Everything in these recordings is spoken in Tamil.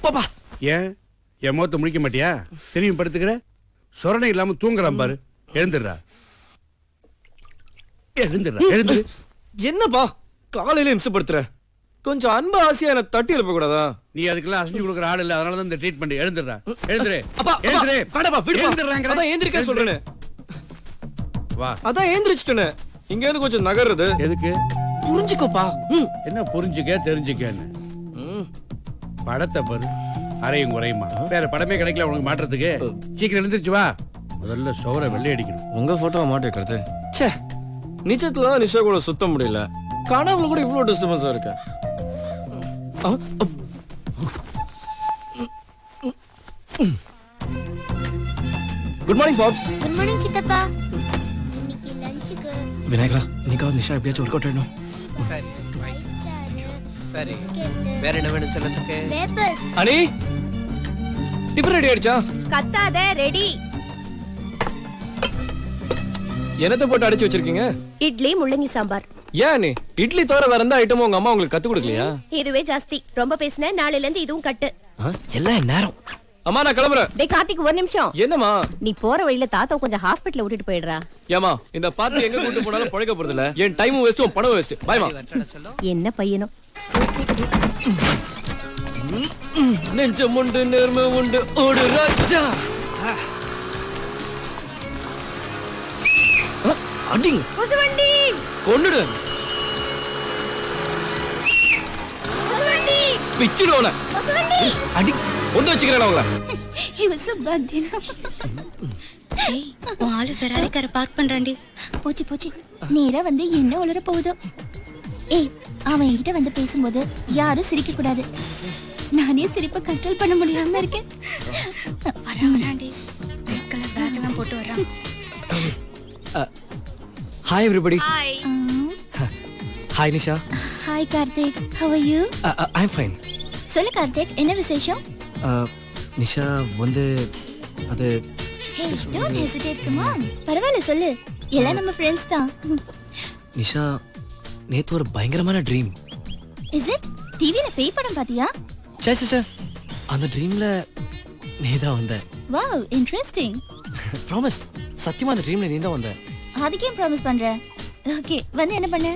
பாப்பா ஏன் என் முகத்தை முடிக்க மாட்டியா? திரும்பி படுத்துக்கிற, சொரணை இல்லாம தூங்குறான் பாரு. எழுந்துடுறா, எழுந்துரு. என்னப்பா காலையில இம்சப்படுத்துற? கொஞ்சம் அன்பு ஆசையா என்ன தட்டி எழுப்ப கூடாதா? நீ அதுக்கெல்லாம் அசைஞ்சு கொடுக்குற ஆள் இல்ல, அதனாலதான் இந்த ட்ரீட்மெண்ட். எழுந்துடுறா, எழுந்துரு. அதான் ஏந்திரிக்க சொல்றேன்னு. வா, அதான் ஏந்திரிச்சிட்டேன்னு. இங்க இருந்து கொஞ்சம் நகர்றது எதுக்கு? புரிஞ்சுக்கோப்பா. என்ன புரிஞ்சுக்க தெரிஞ்சுக்கன்னு? படத்தை பாரு, அரையும் குறையுமா. வேற படமே கிடைக்கல உனக்கு மாற்றத்துக்கு. சீக்கிரம் எழுந்திருச்சு வா. முதல்ல சோற வெள்ளை அடிக்கணும். உங்க போட்டோவை மாட்டி வைக்கிறது. ச்சே, நிஜத்துல நிஷா கூட சுத்த முடியல, கனவுல கூட இவ்வளவு டிஸ்டர்பன்ஸா இருக்க. Good morning pops. Good morning சித்தப்பா. இன்னைக்கு லஞ்சுக்கு விநாயகா, இன்னைக்காவது நிஷா எப்படியாச்சும் ஒர்க் அவுட் ஆயிடும். சரி, வேற என்ன வேணும் சொல்லத்துக்கு? பேப்பர்ஸ். அனி, டிஃபன் ரெடி ஆயிடுச்சா? கத்தாத, ரெடி. என்னத்தை போட்டு அடிச்சு வச்சிருக்கீங்க? இட்லி முள்ளங்கி சாம்பார். ஏன் நீ இட்லி தவிர வேற எந்த ஐட்டமும் உங்க அம்மா உங்களுக்கு கத்து கொடுக்கலையா? இதுவே ஜாஸ்தி. ரொம்ப பேசின, நாளையில இருந்து இதுவும் கட்டு. எல்லாம் நேரம். அம்மா நான் கிளம்புறேன். டேய் கார்த்திக், ஒரு நிமிஷம். என்னம்மா? நீ போற வழியில தாத்தா கொஞ்சம் ஹாஸ்பிடல்ல விட்டுட்டு போயிடுறா. ஏமா, இந்த பார்ட்டி எங்க கூட்டு போனாலும் பழைக்க போறது இல்ல. என் டைமும் வேஸ்ட், உன் பணம் வேஸ்ட். பாய்மா. என்ன பையனோ. நெஞ்சம் உண்டு, நேர்மை உண்டு, ஓடு ராஜா. அடிங்க. கொசுவண்டி. கொன்னுடு. கொசுவண்டி. பிச்சிரோல. கொசுவண்டி. அடி. ஒண்ணு வச்சுக்கிறேன் அவங்கள. He was so bad, Dina. ஏய், உன் ஆளு ஃபெராரி காரை பார்க் பண்றான்டி. போச்சு போச்சு, நேரா வந்து என்ன உளற போகுதோ. ஏய், அவன் என்கிட்ட வந்து பேசும்போது யாரும் சிரிக்க கூடாது. நானே சிரிப்பை கண்ட்ரோல் பண்ண முடியாம இருக்கேன். வராண்டி ரெட் கலர் பேக் எல்லாம் போட்டு வரான். Hi everybody. Hi Nisha. Hi Karthik, how are you? I am fine. சொல்லு கார்த்திக், என்ன விசேஷம்? நிஷா வந்து அது Hey, don't hesitate, come on. பரவாயில்ல சொல்லு, எல்லாம் நம்ம ஃப்ரெண்ட்ஸ் தான். நிஷா, நேத்து ஒரு பயங்கரமான ட்ரீம். Is it? டிவில பேய் படம் பாத்தியா? சே, அந்த ட்ரீம்ல நீதான் வந்த. Wow, interesting. ப்ராமிஸ், சத்தியமா அந்த ட்ரீம்ல நீதான் வந்த. அதுக்கு ஏன் ப்ராமிஸ் பண்ற? ஓகே, வந்து என்ன பண்ண?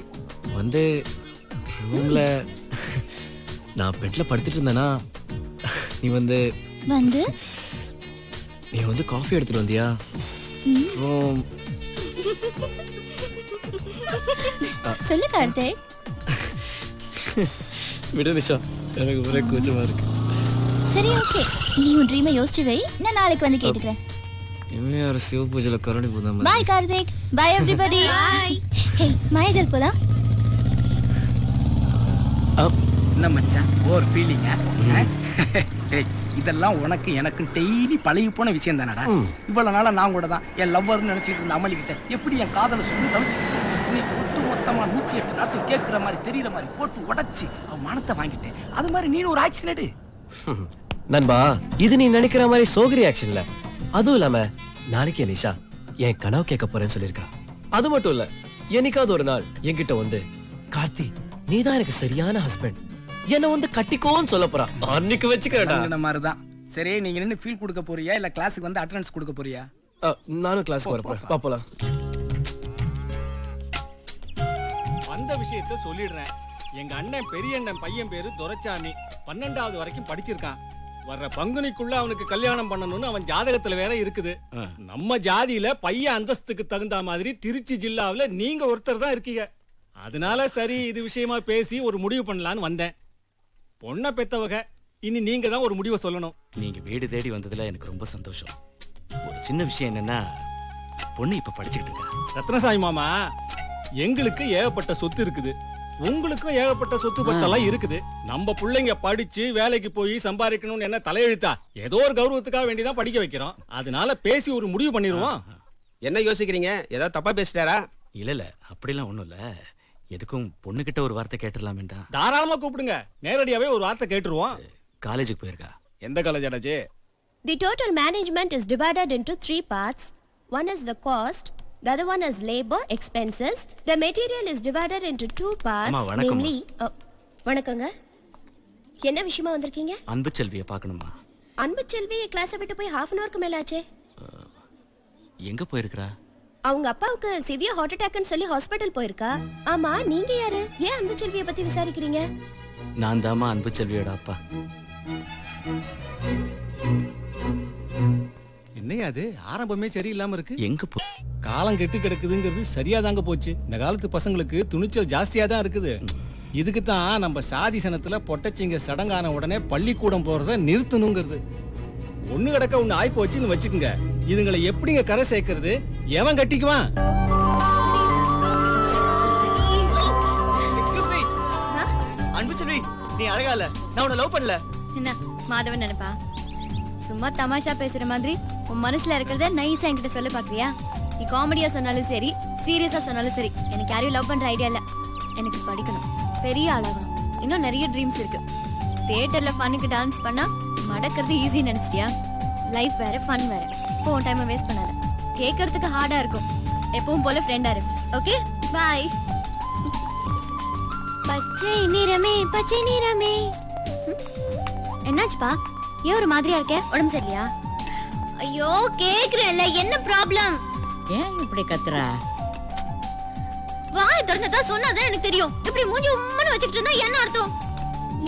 வந்து ரூம்ல நான் பெட்ல படுத்துட்டு இருந்தேனா, நீ வந்து காஃபி எடுத்துட்டு வந்தியா? சொல்லு கார்த்திக். விடு நிஷா, எனக்கு ஒரே கூச்சமா இருக்கு. சரி ஓகே, நீ உன் ட்ரீமை யோசிச்சு வை, நான் நாளைக்கு வந்து கேட்டுக்கிறேன். இவன் சிவ பூஜையில கரடி போதான். பாய் கார்த்திக், பாய் எவ்ரிபடி. பாய். ஹே, மாயாஜல் போலாம். என்ன மச்சான் ஒரு ஃபீலிங்கா? இதெல்லாம் உனக்கு எனக்கு டெய்லி பழகி போன விஷயம் தானடா. இவ்வளவு நாளா நான் கூட தான் என் லவ்வர்னு நினைச்சிட்டு இருந்த அமளிக்கிட்ட எப்படி என் காதலை சொல்லி தவிச்சு இன்னைக்கு ஒட்டு மொத்தமா 108 நாட்கள் கேட்கிற மாதிரி தெரியற மாதிரி போட்டு உடைச்சு அவன் மானத்தை வாங்கிட்டேன். அது மாதிரி நீனும் ஒரு ஆக்ஷன் எடு நண்பா. இது நீ நினைக்கிற மாதிரி சோகரி ஆக்ஷன் இல்ல. அதுவும் இல்லாம நாளைக்கு நிஷா என் கனவு கேட்க போறேன்னு சொல்லிருக்கா. அது மட்டும் இல்ல, என்னைக்காவது ஒரு நாள் என்கிட்ட வந்து கார்த்தி நீதான் எனக்கு சரியான ஹஸ்பண்ட், என்ன வந்து கட்டிக்கோன்னு சொல்ல போறா. அன்னைக்கு வச்சுக்கிறேன் மாதிரிதான். சரி, நீங்க நின்னு ஃபீல் கொடுக்க போறியா இல்ல கிளாஸுக்கு வந்து அட்டெண்டன்ஸ் கொடுக்க போறியா? நானும் கிளாஸ்க்கு வரப்போறேன். பாப்போலாம். அந்த விஷயத்த சொல்லிடுறேன். எங்க அண்ணன் பெரிய அண்ணன் பையன் பேரு துரைச்சாமி. 12வது வரைக்கும் படிச்சிருக்கான். வர்ற பங்குனிக்குள்ள அவனுக்கு கல்யாணம் பண்ணணும்னு அவன் ஜாதகத்துல வேற இருக்குது. நம்ம ஜாதியில பையன் அந்தஸ்துக்கு தகுந்த மாதிரி திருச்சி ஜில்லாவில நீங்க ஒருத்தர் தான் இருக்கீங்க. அதனால சரி, இது விஷயமா பேசி ஒரு முடிவு பண்ணலான்னு வந்தேன். பொண்ணை பெத்தவக, இனி நீங்க தான் ஒரு முடிவை சொல்லணும். நீங்க வீடு தேடி வந்ததுல எனக்கு ரொம்ப சந்தோஷம். ஒரு சின்ன விஷயம் என்னன்னா, பொண்ணு இப்ப படிச்சுக்கிட்டு இருக்கா. ரத்னசாமி மாமா, எங்களுக்கு ஏகப்பட்ட சொத்து இருக்குது, உங்களுக்கும் ஏகப்பட்ட சொத்து பத்தெல்லாம் இருக்குது. நம்ம பிள்ளைங்க படிச்சு வேலைக்கு போய் சம்பாதிக்கணும்னு என்ன தலையெழுத்தா? ஏதோ ஒரு கௌரவத்துக்காக வேண்டிதான் படிக்க வைக்கிறோம். அதனால பேசி ஒரு முடிவு பண்ணிடுவோம். என்ன யோசிக்கிறீங்க? ஏதாவது தப்பா பேசிட்டாரா? இல்ல அப்படிலாம் ஒண்ணும் இல்ல. எதுக்கும் பொண்ணு கிட்ட ஒரு வார்த்தை கேட்டுடலாமேண்டா. தாராளமா கூப்பிடுங்க, நேரடியாவே ஒரு வார்த்தை கேட்டுருவோம். காலேஜுக்கு போயிருக்கா. எந்த college ஆடாச்சு? The total management is divided into 3 parts. One is the cost, The other one is labor expenses. The material is divided into two parts, அம்மா, வணக்கம்மா. namely. வணக்கங்க. என்ன விஷயமா வந்திருக்கீங்க? அன்பு செல்வியை பார்க்கணுமா? அன்பு செல்வி கிளாஸை விட்டு போய் half an hourக்கு மேல ஆச்சே. எங்க போயிருக்கிறா? அவங்க அப்பாவுக்கு சிவியர் ஹார்ட் அட்டாக்னு சொல்லி ஹாஸ்பிடல் போயிருக்கா. ஆமா, நீங்க யாரு? ஏன் அன்பு செல்வியை பத்தி விசாரிக்கிறீங்க? நான் தாமா அன்பு செல்வியோட அப்பா. என்னையா அது ஆரம்பமே சரியில்லாம இருக்கு. எங்க போ காலம் கெட்டு கிடக்குதுங்கிறது சரியா தாங்க போச்சு. இந்த காலத்து பசங்களுக்கு துணிச்சல் ஜாஸ்தியா தான் இருக்குது. இதுக்கு தான் நம்ம சாதி சனத்துல பொட்டச்சிங்க சடங்கான உடனே பள்ளிக்கூடம் போறத நிறுத்தணுங்கிறது. ஒண்ணு கிடக்க ஒண்ணு ஆய் போச்சுன்னு வச்சுக்கோங்க. இதுங்களை எப்படிங்க கரை சேர்க்கறது? எவன் கட்டிக்குவான்? அன்பு செல்வி, நீ அழகா இல்ல. நான் உன்னை லவ் பண்ணல. என்ன மாதவன் நினைப்பா? சும்மா தமாஷா பேசுற மாதிரி உன் மனசுல இருக்கிறத நைஸா என்கிட்ட சொல்ல பாக்குறியா? நீ காமெடியா சொன்னாலும் சரி, சீரியஸா சொன்னாலும் சரி, எனக்கு யாரையும் லவ் பண்ற ஐடியா இல்ல. எனக்கு படிக்கணும், பெரிய ஆளாகணும், இன்னும் நிறைய ட்ரீம்ஸ் இருக்கு. தியேட்டர்ல ஃபனுக்கு டான்ஸ் பண்ணா மடக்கிறது ஈஸி நினைச்சிட்டியா? லைஃப் வேற, ஃபன் வேற. இப்போ உன் டைமை வேஸ்ட் பண்ணாத. கேட்கறதுக்கு ஹார்டா இருக்கும். எப்பவும் போல ஃப்ரெண்டா இரு. ஓகே, பாய். பச்சை நிறமே, பச்சை நிறமே. என்னாச்சுப்பா? ஏன் ஒரு மாதிரியா இருக்க? உடம்பு சரியில்லையா? ஐயோ, கேக்குறேன்ல, என்ன ப்ராப்ளம்? ஏன் இப்படி கத்துறா? வாய் திறந்ததா சொன்னாதான் எனக்கு தெரியும். இப்படி மூஞ்சி உம்மன்னு வச்சுக்கிட்டு இருந்தா என்ன அர்த்தம்?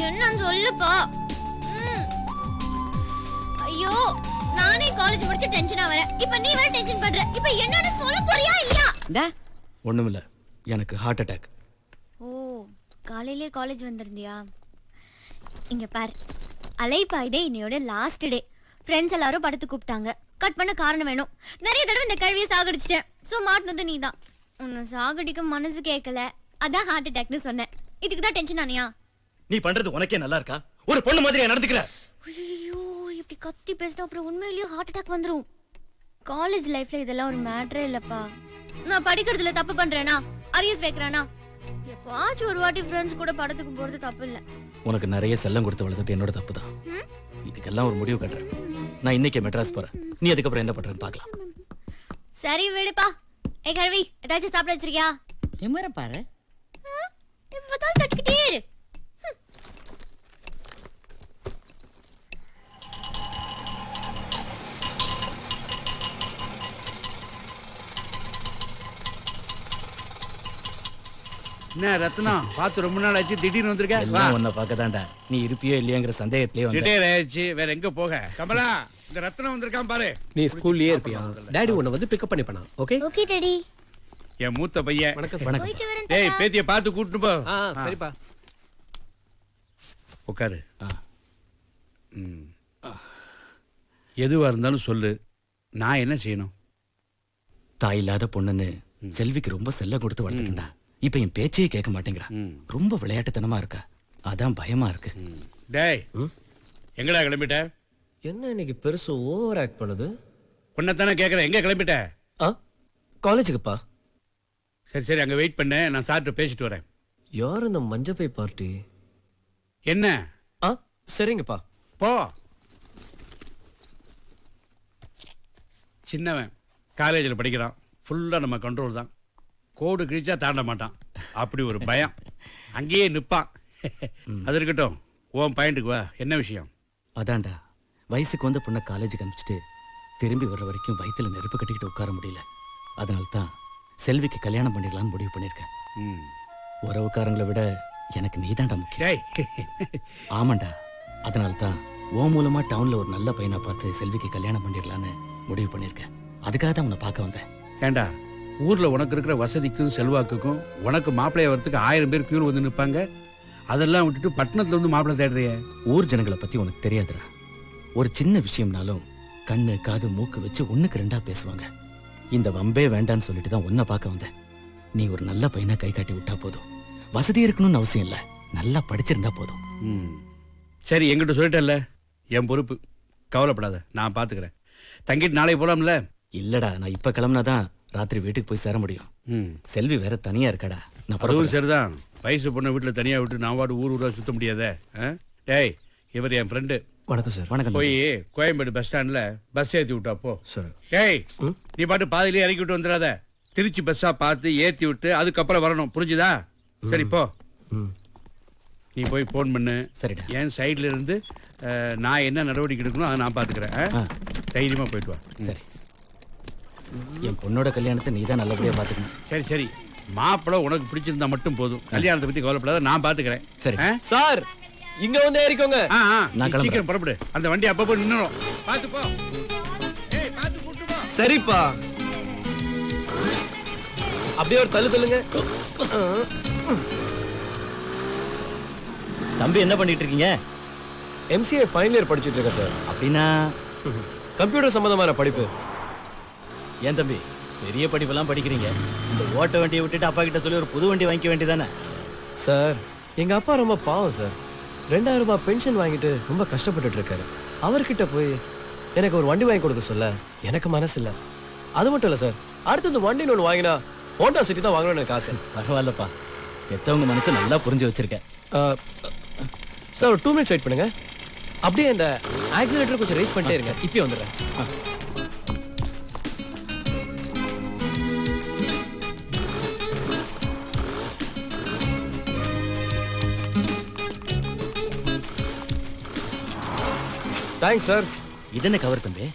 என்னன்னு சொல்லுப்பா. ஐயோ, நானே காலேஜ் முடிச்சு டென்ஷனா வரேன். இப்ப நீ வேற டென்ஷன் பண்ற. இப்ப என்னன்னு சொல்ல போறியா இல்லையா? ஒண்ணுமில்ல, எனக்கு ஹார்ட் அட்டாக். ஓ, காலையிலே காலேஜ் வந்திருந்தியா? இங்க பாரு, அலைப்பா, இதே இன்னையோட லாஸ்ட் டே. ஃப்ரெண்ட்ஸ் எல்லாரும் படத்து கூப்பிட்டாங்க. கட் பண்ண காரணம் வேணும். நிறைய தடவை இந்த கழுவியை சாகடிச்சிட்டேன். ஸோ மாட்டினது நீ தான். உன்னை சாகடிக்க மனசு கேட்கல, அதான் ஹார்ட் அட்டாக்னு சொன்னேன். இதுக்கு தான் டென்ஷன் ஆனியா? நீ பண்றது உனக்கே நல்லா இருக்கா? ஒரு பொண்ணு மாதிரியா நடந்துக்கிற? ஐயோ, இப்படி கத்தி பேசினா அப்புறம் உண்மையிலேயே ஹார்ட் அட்டாக் வந்துரும். காலேஜ் லைஃப்ல இதெல்லாம் ஒரு மேட்டரே இல்லப்பா. நான் படிக்கிறதுல தப்பு பண்றேனா? அரியர்ஸ் வைக்கிறேனா? எப்பாச்சும் ஒரு வாட்டி ஃப்ரெண்ட்ஸ் கூட படத்துக்கு போறது தப்பு இல்ல. உனக்கு நிறைய செல்லம் கொடுத்து வளர்த்தது என்னோட தப்பு தான். இதுக்கெல்லாம் ஒரு முடிவு கட்டுறேன். நான் இன்னைக்கு மெட்ராஸ் போறேன். நீ அதுக்கப்புறம் என்ன பண்றேன்னு பார்க்கலாம். சரி விடுப்பா. ஏய் கழுவி, ஏதாச்சும் சாப்பிட வச்சிருக்கியா? நிம்மர பாரு. இப்ப பார்த்தாலும் தட்டிக்கிட்டே இரு. என்ன ரத்னம், பார்த்து ரொம்ப நாள் ஆச்சு, திடீர்னு வந்திருக்க? வா. எல்லாம் உன்னை பார்க்கதான்டா. நீ இருப்பியோ இல்லையாங்கிற சந்தேகத்திலே வந்து ரிட்டையர் ஆயிடுச்சு, வேற எங்க போக? கமலா, இந்த ரத்னம் வந்திருக்கான் பாரு. நீ ஸ்கூல்லயே இருப்பியா? டாடி உன்னை வந்து பிக்கப் பண்ணி பண்ணா. Okay okay daddy. என் மூத்த பையன். வணக்கம். வணக்கம். போயிட்டு வரேன். டேய், பேத்திய பார்த்து கூட்டிட்டு போ. சரிப்பா. உட்காரு. எதுவா இருந்தாலும் சொல்லு, நான் என்ன செய்யணும்? தாய் இல்லாத பொண்ணுன்னு செல்விக்கு ரொம்ப செல்லம் கொடுத்து வளர்த்துட்டா. இப்ப என் பேச்சையே கேட்க மாட்டேங்கிறா. ரொம்ப விளையாட்டுத்தனமா இருக்கா. அதான் பயமா இருக்கு. டேய், எங்கடா கிளம்பிட்ட? என்ன இன்னைக்கு பெருசு ஓவர் ஆக்ட் பண்ணுது? பொண்ணத்தானே கேட்கறேன், எங்க கிளம்பிட்ட? காலேஜுக்குப்பா. சரி சரி, அங்க வெயிட் பண்ண, நான் சார்ட்ட பேசிட்டு வரேன். யார் இந்த மஞ்சப்பை பார்ட்டி? என்ன? சரிங்கப்பா. போ. சின்னவன் காலேஜில் படிக்கிறான். ஃபுல்லா நம்ம கண்ட்ரோல் தான். கோடு கிழிச்சா தாண்ட மாட்டான். அப்படி ஒரு பயம். அங்கேயே நிற்பான். அது இருக்கட்டும், உன் பாயிண்ட்டுக்கு வா. என்ன விஷயம்? அதான்டா, வயசுக்கு வந்த பொண்ணை காலேஜுக்கு அனுப்பிச்சிட்டு திரும்பி வர்ற வரைக்கும் வயித்துல நெருப்பு கட்டிக்கிட்டு உட்கார முடியல. அதனால தான் செல்விக்கு கல்யாணம் பண்ணிடலாம்னு முடிவு பண்ணியிருக்கேன். உறவுக்காரங்களை விட எனக்கு நீதான்டா முக்கியம். ஆமாண்டா, அதனால தான் உன் மூலமா டவுன்ல ஒரு நல்ல பையனை பார்த்து செல்விக்கு கல்யாணம் பண்ணிடலான்னு முடிவு பண்ணியிருக்கேன். அதுக்காக தான் உன்னை பார்க்க வந்தேன். ஏண்டா, ஊர்ல உனக்கு இருக்கிற வசதிக்கும் செல்வாக்குக்கும் உனக்கு மாப்பிள்ளைய வரத்துக்கு 1000 பேர் கியூர் வந்து நிற்பாங்க. அதெல்லாம் விட்டுட்டு பட்டணத்துல வந்து மாப்பிள்ளை தேடுறிய? ஊர் ஜனங்களை பத்தி உனக்கு தெரியாதுடா. ஒரு சின்ன விஷயம்னாலும் கண்ணு காது மூக்கு வச்சு ஒண்ணுக்கு ரெண்டா பேசுவாங்க. இந்த வம்பே வேண்டான்னு சொல்லிட்டு தான் உன்னை பார்க்க வந்தேன். நீ ஒரு நல்ல பையனா கை காட்டி விட்டா போதும். வசதி இருக்கணும்னு அவசியம் இல்ல, நல்லா படிச்சிருந்தா போதும். சரி, என்கிட்ட சொல்லிட்டேன்ல, என் பொறுப்பு. கவலைப்படாத, நான் பாத்துக்கிறேன். தங்கிட்டு நாளைக்கு போலாம்ல? இல்லடா, நான் இப்ப கிளம்புனாதான் ராத்திரி வீட்டுக்கு போய் சேர முடியும். செல்வி வேற தனியா இருக்காடா. அதுவும் சரிதான். வயசு பொண்ணை வீட்டுல தனியா விட்டு நான் வாடு ஊர் ஊரா சுத்த முடியாத. டேய், இவர் என் ஃப்ரெண்டு. வணக்கம் சார். வணக்கம். போய் கோயம்பேடு பஸ் ஸ்டாண்ட்ல பஸ் ஏத்தி விட்டா போ. சார். டேய், நீ பாட்டு பாதியிலே இறக்கி விட்டு வந்துடாத. திருச்சி பஸ்ஸா பார்த்து ஏத்தி விட்டு அதுக்கப்புறம் வரணும், புரிஞ்சுதா? சரி போ. நீ போய் ஃபோன் பண்ணு. சரிடா. என் சைடுல இருந்து நான் என்ன நடவடிக்கை எடுக்கணும் அதை நான் பாத்துக்கிறேன். தைரியமா போயிட்டு வா. சரி. என் பொண்ணோட கல்யாணத்தை நீ தான் நல்லபடியா பாத்துக்கணும். சரி சரி, மாப்பிள்ளை உனக்கு பிடிச்சிருந்தா மட்டும் போதும், கல்யாணத்தை பத்தி கவலைப்படாத, நான் பாத்துக்கிறேன். சரி. சார் இங்க வந்து ஏறிக்கோங்க. நான் சீக்கிரம் புறப்படு, அந்த வண்டி அப்பப்போ நின்னுரும், பாத்து போ. ஏய் பாத்து கூட்டு போ. சரிப்பா. அப்படியே ஒரு தள்ளு தள்ளுங்க. தம்பி என்ன பண்ணிட்டு இருக்கீங்க? MCA ஃபைனல் இயர் படிச்சிட்டு இருக்கேன் சார். அப்படின்னா கம்ப்யூட்டர் சம்பந்தமான படிப்பு. ஏன் தம்பி பெரிய படிப்பெல்லாம் படிக்கிறீங்க, இந்த ஓட்ட வண்டியை விட்டுட்டு அப்பா கிட்ட சொல்லி ஒரு புது வண்டி வாங்கிக்க வேண்டியதானே? சார் எங்க அப்பா ரொம்ப பாவம் சார். 2000 ரூபாய் பென்ஷன் வாங்கிட்டு ரொம்ப கஷ்டப்பட்டுட்டு இருக்காரு. அவர்கிட்ட போய் எனக்கு ஒரு வண்டி வாங்கி கொடுக்க சொல்ல எனக்கு மனசு இல்லை. அது மட்டும் இல்லை சார், அடுத்தது வண்டின்னு ஒன்று வாங்கினா ஹோண்டா சிட்டி தான் வாங்கணும்னு எனக்கு ஆசை. பரவாயில்லப்பா, பெத்தவங்க மனசு நல்லா புரிஞ்சு வச்சிருக்கேன். சார் ஒரு 2 மினிட்ஸ் வெயிட் பண்ணுங்க. அப்படியே இந்த ஆக்சிலேட்டர் கொஞ்சம் ரேஸ் பண்ணிட்டே இருங்க, இப்பயே வந்துடுறேன். Thanks sir. இது என்ன கவர் தம்பி?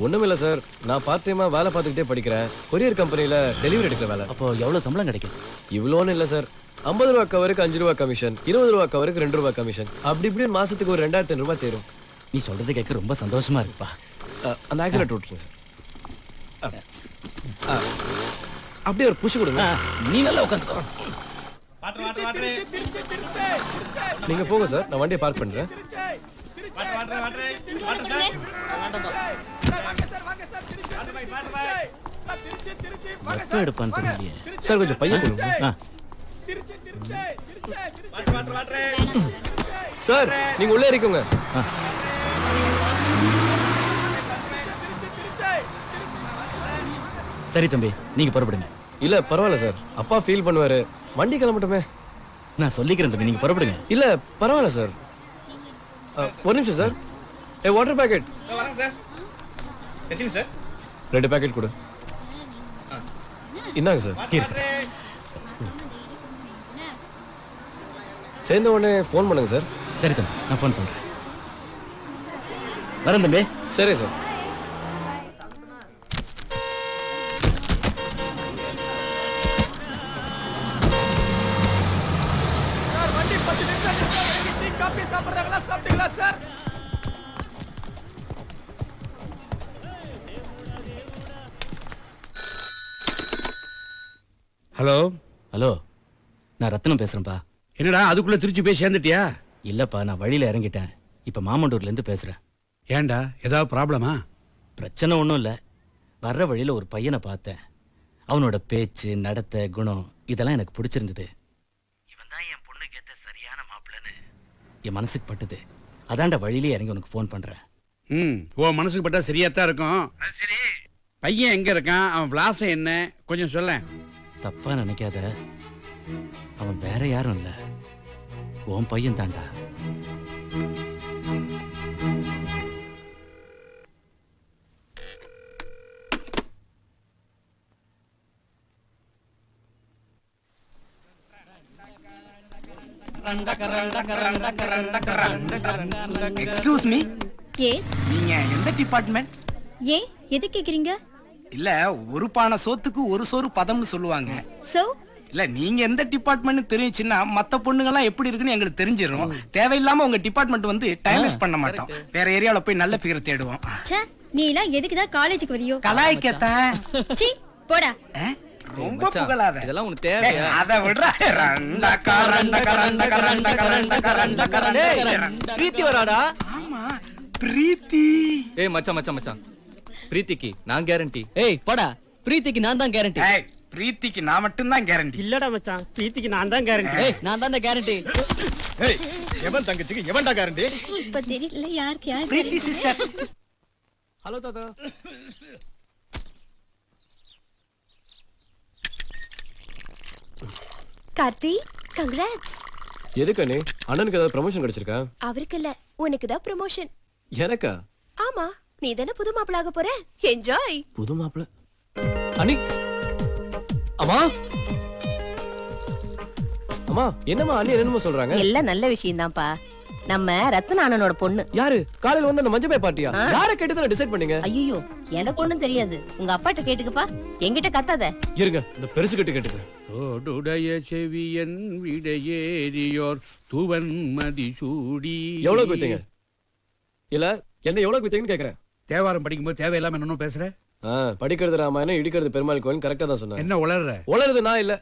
ஒண்ணுமில்ல சார், நான் பார்ட் டைமா வேலை பார்த்துக்கிட்டே படிக்கிறேன். கொரியர் கம்பெனில டெலிவரி எடுக்கிற வேலை. அப்போ எவ்வளவு சம்பளம் கிடைக்கும்? இவ்வளோன்னு இல்லை சார், 50 ரூபா கவருக்கு 5 ரூபா கமிஷன், 20 ரூபா கவருக்கு 2 ரூபா கமிஷன், அப்படி இப்படின்னு மாசத்துக்கு ஒரு 2500 ரூபாய் தேரும். நீ சொல்றது கேட்க ரொம்ப சந்தோஷமா இருக்குப்பா. அந்த ஆக்சிலேட்டர் விட்டுருங்க சார். அப்படியே ஒரு புஷ் கொடுங்க. நீ நல்லா உட்காந்துக்கோ. நீங்க போங்க சார், நான் வண்டியை பார்க் பண்றேன். எப்ப எடுப்பான்னு தெரியலையே. சார் கொஞ்சம் பையன் கொடுங்க. சார் நீங்க உள்ளே இருக்கீங்க. சரி தம்பி, நீங்க புறப்படுங்க. இல்ல பரவாயில்ல சார், அப்பா ஃபீல் பண்ணுவாரு. வண்டி கிளம்பட்டுமே. நான் சொல்லிக்கிறேன் தம்பி, நீங்க புறப்படுங்க. இல்ல பரவாயில்ல சார். ஒரு நிமிஷம் சார். Water packet. வரேன் சார். எத்தனை சார்? 2 பேக்கெட் கொடு. இந்தாங்க சார். சேர்ந்த உடனே ஃபோன் பண்ணுங்க சார். சரி தம்பி, நான் ஃபோன் பண்றேன். வரேன் தம்பி. சரி சார். ஹலோ ஹலோ, நான் ரத்னம் பேசுறேன்ப்பா. என்னடா அதுக்குள்ள திருச்சி போய் சேர்ந்துட்டியா? இல்லப்பா, நான் வழியில இறங்கிட்டேன். இப்ப மாமண்டூர்ல இருந்து பேசுறேன். ஏன்டா ஏதாவது ப்ராப்ளமா? பிரச்சனை ஒன்றும் இல்லை. வர்ற வழியில ஒரு பையனை பார்த்தேன். அவனோட பேச்சு, நடத்தை, குணம் இதெல்லாம் எனக்கு பிடிச்சிருந்தது. இவன் தான் என் பொண்ணுக்கு ஏத்த சரியான மாப்பிள்ளைன்னு என் மனசுக்கு பட்டுது. அதான்டா வழியிலே இறங்கி உனக்கு ஃபோன் பண்றேன். உன் மனசுக்கு பட்டா சரியாத்தான் இருக்கும். சரி, பையன் எங்க இருக்கான், அவன் விலாசம் என்ன, கொஞ்சம் சொல்ல. தப்பா நினைக்காத, அவன் வேற யாரும் இல்ல, உன் பையன் தான்டா. Excuse me, yes. நீங்க எந்த டிபார்ட்மெண்ட்? ஏன் எது கேக்குறீங்க? இல்ல, ஒரு பானை சோத்துக்கு ஒரு சோறு பதம்னு சொல்லுவாங்க. சோ இல்ல, நீங்க எந்த டிபார்ட்மெண்ட் தெரிஞ்சுன்னா மத்த பொண்ணுங்க எல்லாம் எப்படி இருக்குன்னு எங்களுக்கு தெரிஞ்சிடும். தேவையில்லாம உங்க டிபார்ட்மெண்ட் வந்து டைம் வேஸ்ட் பண்ண மாட்டோம். வேற ஏரியால போய் நல்ல ஃபிகர் தேடுவோம். ச்சே, நீ எல்லாம் எதுக்கு தான் காலேஜுக்கு வரியோ? கலாய்க்கத்தான். சீ போடா. ரொம்ப புகழாத. இதெல்லாம் உனக்கு தேவையா? அத விடுறா. ரண்டக்கா ரண்டக்கா ரண்டக்கா ரண்டக்கா ரண்டக்கா ரண்டக்கா ரண்டக்கா. பிரீத்தி வராடா. ஆமா, பிரீத்தி. ஏய் மச்சான் மச்சான் மச்சான், பிரீத்திக்கு நான் கேரண்டி. ஏய் போடா, பிரீத்திக்கு நான் தான் கேரண்டி. ஏய், பிரீத்திக்கு நான் மட்டும் தான் கேரண்டி. இல்லடா மச்சான், பிரீத்திக்கு நான் தான் கேரண்டி. ஏய், நான் தான் கேரண்டி. ஏய் எவன் தங்கச்சிக்கு எவன்டா கேரண்டி? இப்ப தெரியல யாருக்கு யார். பிரீத்தி சிஸ்டர். ஹலோ தாத்தா. கார்த்தி, கங்க்ராட்ஸ். எதுக்கு நீ அண்ணனுக்கு ஏதாவது ப்ரமோஷன் கிடைச்சிருக்கா? அவருக்கு இல்ல, உனக்கு தான் ப்ரமோஷன். எனக்கா? ஆமா, நீ தானே புது மாப்பிளாக போற. என்ஜாய். புது மாப்பிள்ள அனி அம்மா அம்மா என்னம்மா அண்ணி என்னமோ சொல்றாங்க? எல்லாம் நல்ல விஷயம் தான்ப்பா. நம்ம ரத்னானனோட பொண்ணு. யாரு காலையில வந்து அந்த மஞ்சள் பார்ட்டியா? யார கேட்டு டிசைட் பண்ணீங்க? ஐயோ எனக்கு ஒண்ணும் தெரியாது. உங்க அப்பாட்ட கேட்டுக்கப்பா, என்கிட்ட கத்தாத. இருங்க இந்த பெருசு கிட்ட கேட்டுக்கிறேன். தோடுடைய செவியன் விடையேறியோர் தூவன் மதிசூடி. எவ்வளவு குத்தீங்க? இல்ல என்ன எவ்வளவு குத்தீங்கன்னு கேக்குறேன். தேவாரம் படிக்கும்போது தேவையில்லாம என்னன்னு பேசுற? படிக்கிறது ராமாயணம், இடிக்கிறது பெருமாள் கோயில். கரெக்டா தான் சொன்னேன். என்ன உளர்ற? உளருது நான் இல்ல.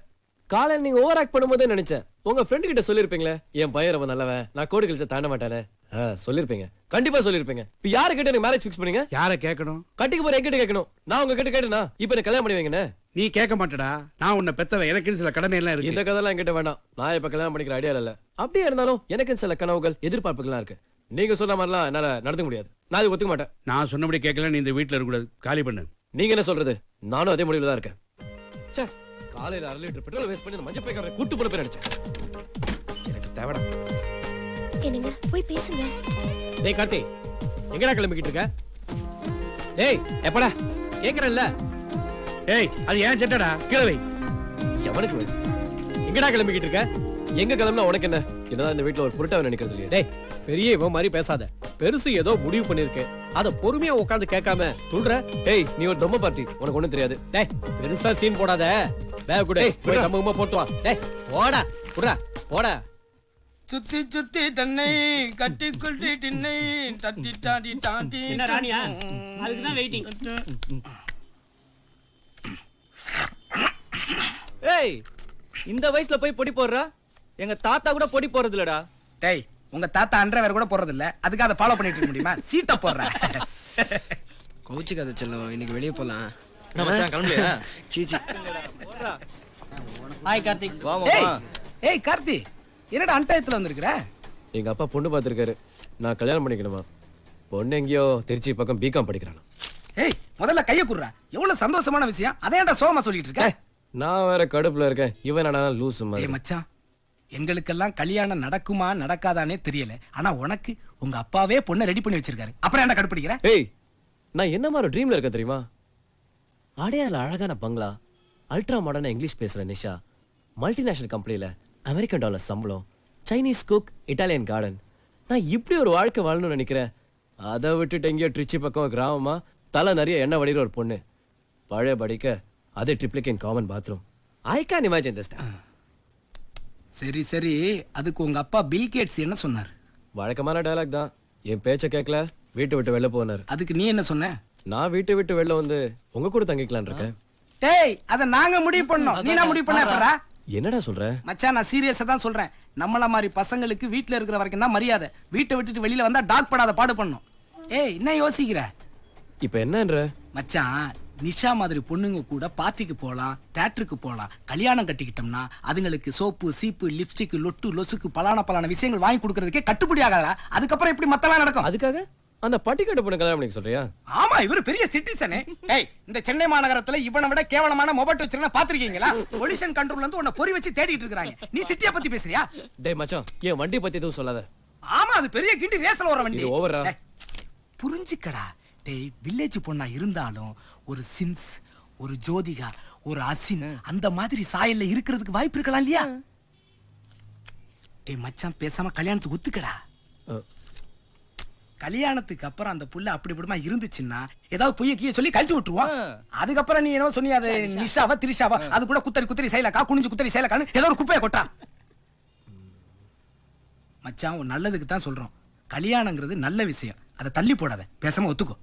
காலையில நீங்க ஓவர் ஆக்ட் பண்ணும்போதே நினைச்சேன். உங்க ஃப்ரெண்ட் கிட்ட சொல்லிருப்பீங்களே, என் பையன் ரொம்ப நல்லவன், நான் கோடி கழிச்ச தாண்ட மாட்டானே. சொல்லிருப்பீங்க, கண்டிப்பா சொல்லிருப்பீங்க. இப்ப யாரு கிட்ட எனக்கு மேரேஜ் ஃபிக்ஸ் பண்ணீங்க? யார கேட்கணும்? கட்டிக்கு போற என்கிட்ட கேட்கணும். நான் உங்க கிட்ட கேட்டேனா இப்ப எனக்கு கல்யாணம் பண்ணி வைங்கன்னு? நீ கேட்க மாட்டடா. நான் உன்னை பெத்தவன், எனக்கு சில கடமை எல்லாம் இருக்கு. இந்த கதைலாம் என்கிட்ட வேண்டாம். நான் இப்ப கல்யாணம் பண்ணிக்கிற ஐடியா இல்ல. அப்படியே இருந்தாலும் எனக்கு சில கனவுகள், எதிர்பார்ப்புகள்லாம் இருக்கு. நீங்க சொன்ன மாதிரிலாம் என்னால நடத்த முடியாது. நான் இது ஒத்துக்க மாட்டேன். நான் சொன்னபடி கேட்கல, நீ இந்த வீட்டுல இருக்க கூடாது. காலி பண்ணு. நீங்க என்ன சொல்றது? நானும் அதே முடிவுல தான் இருக்கேன். ச்சே, காலையில 1/2 லிட்டர் பெட்ரோல் வேஸ்ட் பண்ணி அந்த மஞ்சள் பைக்காரரை கூட்டு போல பேர் அடிச்சேன். எனக்கு தேவடா. என்னங்க போய் பேசுங்க. டேய் கார்த்தி, எங்கடா கிளம்பிக்கிட்டு இருக்க? டேய் எப்படா கேக்குறல்ல? ஏய் அது ஏன் சட்டடா? கீழே வை. எவனுக்கு வேணும்? எங்கடா கிளம்பிக்கிட்டு இருக்க? எங்க கிளம்புனா உனக்கு என்ன? என்னதான் இந்த வீட்டுல ஒரு புரட்டாவை நினைக்கிறது இல்லையா? டேய் பெரிய இவன் மாதிரி பேசாத. பெருசு ஏதோ முடிவு பண்ணிருக்கேன், அத பொறுமையா உட்கார்ந்து கேட்காம துள்ற. ஏய் நீ ஒரு தொம்ம பார்ட்டி, உனக்கு ஒண்ணும் தெரியாது. டேய் பெருசா சீன் போடாத. பேக் குடு, போய் சமூகமா போட்டு வா. டேய் போடா குடுடா போடா. சுத்தி சுத்தி தன்னை கட்டி கொட்டி திண்ணை தட்டி தாடி தாண்டி. என்ன ராணியா? அதுக்கு தான் வெயிட்டிங். ஏய் இந்த வயசுல போய் பொடி போடுறா? எங்க தாத்தா கூட பொடி போறது இல்லடா. டேய் உங்க தாத்தா அண்டர்வேர் கூட போறது இல்ல, அதுக்கு அதை ஃபாலோ பண்ணிட்டு இருக்க முடியுமா? சீட்டை போடுற. கவுச்சி கதை செல்லம், இன்னைக்கு வெளியே போலாம். என்ன மச்சான் கிளம்பலையா? சீச்சி. ஹாய் கார்த்திக். வா ஏய், மாமா. ஏய் கார்த்தி, என்னடா அன்டயத்துல வந்திருக்கிற? எங்க அப்பா பொண்ணு பார்த்திருக்காரு. நான் கல்யாணம் பண்ணிக்கணுமா? பொண்ணு எங்கேயோ திருச்சி பக்கம் பிகாம் படிக்கிறானா. ஏய் முதல்ல கைய குடுறா. எவ்வளவு சந்தோஷமான விஷயம். அதேண்டா சோமா சொல்லிட்டு இருக்க? நான் வேற கடுப்புல இருக்கேன். இவன் என்னடா லூசு மாதிரி. ஏய் மச்சான், எங்களுக்கெல்லாம் கல்யாணம் நடக்குமா நடக்காதானே தெரியல. ஆனா உனக்கு உங்க அப்பாவே பொண்ணை ரெடி பண்ணி வச்சிருக்காரு. அப்புறம் என்ன கடுப்பிடிக்கிற? ஏய் நான் என்ன மாதிரி ட்ரீம்ல இருக்க தெரியுமா? அடையாள அழகான பங்களா, அல்ட்ரா மாடர்னா இங்கிலீஷ் பேசுற நிஷா, மல்டிநேஷனல் கம்பெனில அமெரிக்கன் டாலர் சம்பளம், சைனீஸ் குக், இட்டாலியன் கார்டன். நான் இப்படி ஒரு வாழ்க்கை வாழணும்னு நினைக்கிறேன். அதை விட்டுட்டு எங்கேயோ ட்ரிச்சி பக்கம் கிராமமா தலை நிறைய எண்ணெய் வடிகிற ஒரு பொண்ணு, பழைய படிக்க அதே Triplicane common bathroom. I can imagine this. சரி சரி, அதுக்கு உங்க அப்பா பில் கேட்ஸ் என்ன சொன்னார்? வழக்கமான டயலாக் தான். என் பேச்ச கேட்கல, வீட்டை விட்டு வெளில போனார். அதுக்கு நீ என்ன சொன்ன? நான் வீட்டை விட்டு வெளில வந்து உங்க கூட தங்கிக்கலாம் இருக்கேன். டேய் அத நாங்க முடிவு பண்ணோம், நீ நான் முடிவு பண்ண. என்னடா சொல்ற மச்சான்? நான் சீரியஸா தான் சொல்றேன். நம்மள மாதிரி பசங்களுக்கு வீட்ல இருக்கிற வரைக்கும் தான் மரியாதை. வீட்டை விட்டுட்டு வெளியில வந்தா டாக் படாத பாடு பண்ணணும். ஏய் என்ன யோசிக்கிற? இப்ப என்னன்ற? மச்சான் நிஷா மாதிரி பொண்ணுங்க கூட பார்ட்டிக்கு போலாம், தியேட்டருக்கு போலாம். கல்யாணம் கட்டிக்கிட்டோம்னா அதுங்களுக்கு சோப்பு, சீப்பு, லிப்ஸ்டிக், லொட்டு, லொசுக்கு பலான விஷயங்கள் வாங்கி கொடுக்கறதுக்கே கட்டுப்படி ஆகாதா? அதுக்கப்புறம் எப்படி மத்தலாம் நடக்கும்? அதுக்காக அந்த பட்டிக்காட்டு பொண்ணு கல்யாணம் பண்ணிக்க சொல்றியா? ஆமா, இவரு பெரிய சிட்டிசனே. ஏய் இந்த சென்னை மாநகரத்துல இவனை விட கேவலமான மொபைல் வச்சிருந்தா பாத்திருக்கீங்களா? பொல்யூஷன் கண்ட்ரோல்ல இருந்து உன்னை பொறி வச்சு தேடிட்டு இருக்காங்க. நீ சிட்டியை பத்தி பேசுறியா? டேய் மச்சான், என் வண்டி பத்தி எதுவும் சொல்லாத. ஆமா, அது பெரிய கிண்டி ரேஸ்ல வர வண்டி. இது ஓவரா? புரிஞ்சுக்கடா. டேய் வில்லேஜ் பொண்ணா இருந்தாலும் ஒரு சிம்ஸ், ஒரு ஜோதிகா, ஒரு அசின் அந்த மாதிரி சாயல்ல இருக்கிறதுக்கு வாய்ப்பு இருக்கலாம் இல்லையா? டேய் மச்சான் பேசாம கல்யாணத்துக்கு ஒத்துக்கடா. கல்யாணத்துக்கு அப்புறம் அந்த புள்ள அப்படி இப்படிமா இருந்துச்சுன்னா ஏதாவது பொய்ய கீய சொல்லி கழட்டி விட்டுருவான். அதுக்கப்புறம் நீ என்ன சொன்னி, அது நிஷாவா திரிஷாவா, அது கூட குத்தரி சைலக்கா, குனிஞ்சு குத்தரி சைலக்கான்னு ஏதோ ஒரு குப்பையை கொட்டா. மச்சான் ஒரு நல்லதுக்கு தான் சொல்றோம். கல்யாணங்கிறது நல்ல விஷயம், அதை தள்ளி போடாத. பேசாம ஒத்துக்கோ.